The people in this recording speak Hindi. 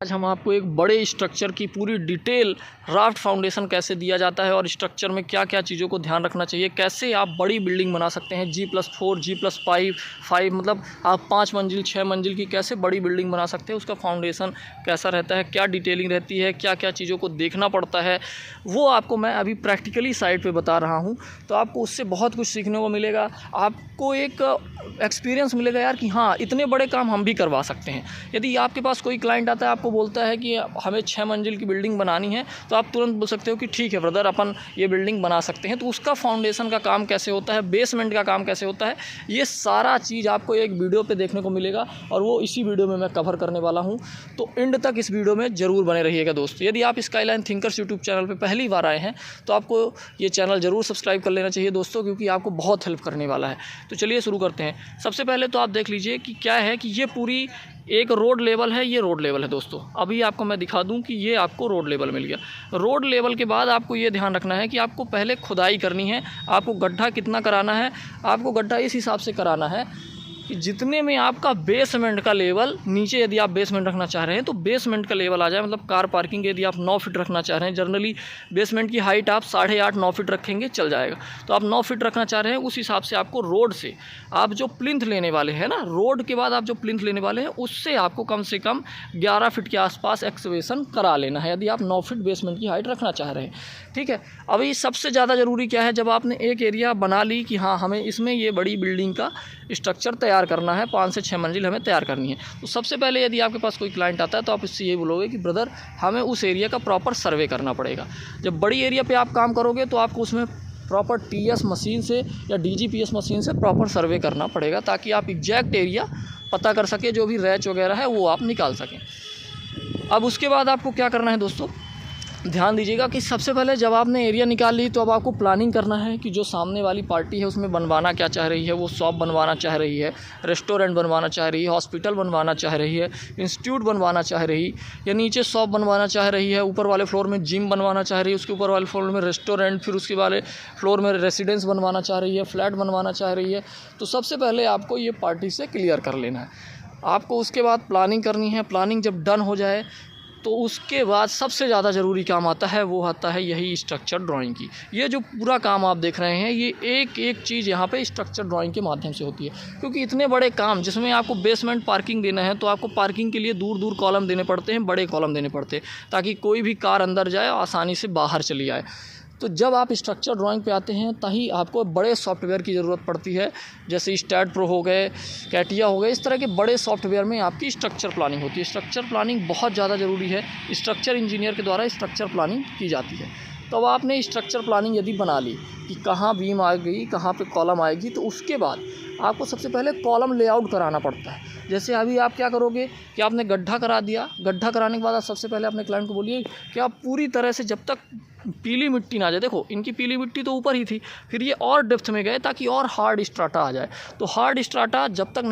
आज हम आपको एक बड़े स्ट्रक्चर की पूरी डिटेल राफ्ट फाउंडेशन कैसे दिया जाता है और स्ट्रक्चर में क्या क्या चीज़ों को ध्यान रखना चाहिए, कैसे आप बड़ी बिल्डिंग बना सकते हैं G+4 G+5 मतलब आप 5 मंजिल 6 मंजिल की कैसे बड़ी बिल्डिंग बना सकते हैं, उसका फाउंडेशन कैसा रहता है, क्या डिटेलिंग रहती है, क्या क्या चीज़ों को देखना पड़ता है, वो आपको मैं अभी प्रैक्टिकली साइड पर बता रहा हूँ। तो आपको उससे बहुत कुछ सीखने को मिलेगा, आपको एक एक्सपीरियंस मिलेगा यार कि हाँ इतने बड़े काम हम भी करवा सकते हैं। यदि आपके पास कोई क्लाइंट आता है आपको बोलता है कि हमें 6 मंजिल की बिल्डिंग बनानी है, तो आप तुरंत बोल सकते हो कि ठीक है ब्रदर, अपन ये बिल्डिंग बना सकते हैं। तो उसका फाउंडेशन का काम कैसे होता है, बेसमेंट का काम कैसे होता है, ये सारा चीज़ आपको एक वीडियो पे देखने को मिलेगा और वो इसी वीडियो में मैं कवर करने वाला हूँ। तो एंड तक इस वीडियो में ज़रूर बने रहिएगा दोस्तों। यदि आप स्काईलाइन थिंकर्स यूट्यूब चैनल पर पहली बार आए हैं तो आपको ये चैनल ज़रूर सब्सक्राइब कर लेना चाहिए दोस्तों, क्योंकि आपको बहुत हेल्प करने वाला है। तो चलिए शुरू करते हैं। सबसे पहले तो आप देख लीजिए कि क्या है कि ये पूरी एक रोड लेवल है, ये रोड लेवल है दोस्तों। अभी आपको मैं दिखा दूं कि ये आपको रोड लेवल मिल गया। रोड लेवल के बाद आपको ये ध्यान रखना है कि आपको पहले खुदाई करनी है। आपको गड्ढा कितना कराना है, आपको गड्ढा इस हिसाब से कराना है कि जितने में आपका बेसमेंट का लेवल नीचे, यदि आप बेसमेंट रखना चाह रहे हैं तो बेसमेंट का लेवल आ जाए। मतलब कार पार्किंग यदि आप 9 फीट रखना चाह रहे हैं, जनरली बेसमेंट की हाइट आप 8.5-9 फीट रखेंगे चल जाएगा। तो आप 9 फीट रखना चाह रहे हैं, उस हिसाब से आपको रोड से आप जो प्लिंथ लेने वाले हैं ना, रोड के बाद आप जो प्लिंथ लेने वाले हैं उससे आपको कम से कम 11 फीट के आसपास एक्सकवेशन करा लेना है, यदि आप 9 फीट बेसमेंट की हाइट रखना चाह रहे हैं। ठीक है। अभी सबसे ज़्यादा ज़रूरी क्या है, जब आपने एक एरिया बना ली कि हाँ हमें इसमें ये बड़ी बिल्डिंग का स्ट्रक्चर तैयार करना है, 5 से 6 मंजिल हमें तैयार करनी है, तो सबसे पहले यदि आपके पास कोई क्लाइंट आता है तो आप इससे ये बोलोगे कि ब्रदर हमें उस एरिया का प्रॉपर सर्वे करना पड़ेगा। जब बड़ी एरिया पे आप काम करोगे तो आपको उसमें प्रॉपर TS मशीन से या DGPS मशीन से प्रॉपर सर्वे करना पड़ेगा, ताकि आप एग्जैक्ट एरिया पता कर सके, जो भी रैच वगैरह है वो आप निकाल सकें। अब उसके बाद आपको क्या करना है दोस्तों, ध्यान दीजिएगा कि सबसे पहले जब आपने एरिया निकाल ली तो अब आपको प्लानिंग करना है कि जो सामने वाली पार्टी है उसमें बनवाना क्या चाह रही है। वो शॉप बनवाना चाह रही है, रेस्टोरेंट बनवाना चाह रही है, हॉस्पिटल बनवाना चाह रही है, इंस्टीट्यूट बनवाना चाह रही, या नीचे शॉप बनवाना चाह रही है, ऊपर वाले फ्लोर में जिम बनवाना चाह रही है, उसके ऊपर वाले फ्लोर में रेस्टोरेंट, फिर उसके वाले फ्लोर में रेसिडेंस बनवाना चाह रही है, फ्लैट बनवाना चाह रही है। तो सबसे पहले आपको ये पार्टी से क्लियर कर लेना है। आपको उसके बाद प्लानिंग करनी है। प्लानिंग जब डन हो जाए तो उसके बाद सबसे ज़्यादा ज़रूरी काम आता है, वो आता है यही स्ट्रक्चर ड्राइंग की। ये जो पूरा काम आप देख रहे हैं, ये एक एक चीज़ यहाँ पे स्ट्रक्चर ड्राइंग के माध्यम से होती है। क्योंकि इतने बड़े काम जिसमें आपको बेसमेंट पार्किंग देना है, तो आपको पार्किंग के लिए दूर दूर कॉलम देने पड़ते हैं, बड़े कॉलम देने पड़ते हैं, ताकि कोई भी कार अंदर जाए और आसानी से बाहर चली आए। तो जब आप स्ट्रक्चर ड्राइंग पे आते हैं तभी आपको बड़े सॉफ्टवेयर की ज़रूरत पड़ती है, जैसे स्टैड प्रो हो गए, कैटिया हो गए, इस तरह के बड़े सॉफ्टवेयर में आपकी स्ट्रक्चर प्लानिंग होती है। स्ट्रक्चर प्लानिंग बहुत ज़्यादा ज़रूरी है, स्ट्रक्चर इंजीनियर के द्वारा स्ट्रक्चर प्लानिंग की जाती है। तो अब आपने स्ट्रक्चर प्लानिंग यदि बना ली कि कहाँ बीम आएगी, कहाँ पे कॉलम आएगी, तो उसके बाद आपको सबसे पहले कॉलम लेआउट कराना पड़ता है। जैसे अभी आप क्या करोगे कि आपने गड्ढा करा दिया, गड्ढा कराने के बाद आप सबसे पहले अपने क्लाइंट को बोलिए कि आप पूरी तरह से, जब तक पीली मिट्टी ना आ जाए, देखो इनकी पीली मिट्टी तो ऊपर ही थी, फिर ये और डेप्थ में गए ताकि और हार्ड स्ट्राटा आ जाए। तो हार्ड स्ट्राटा जब तक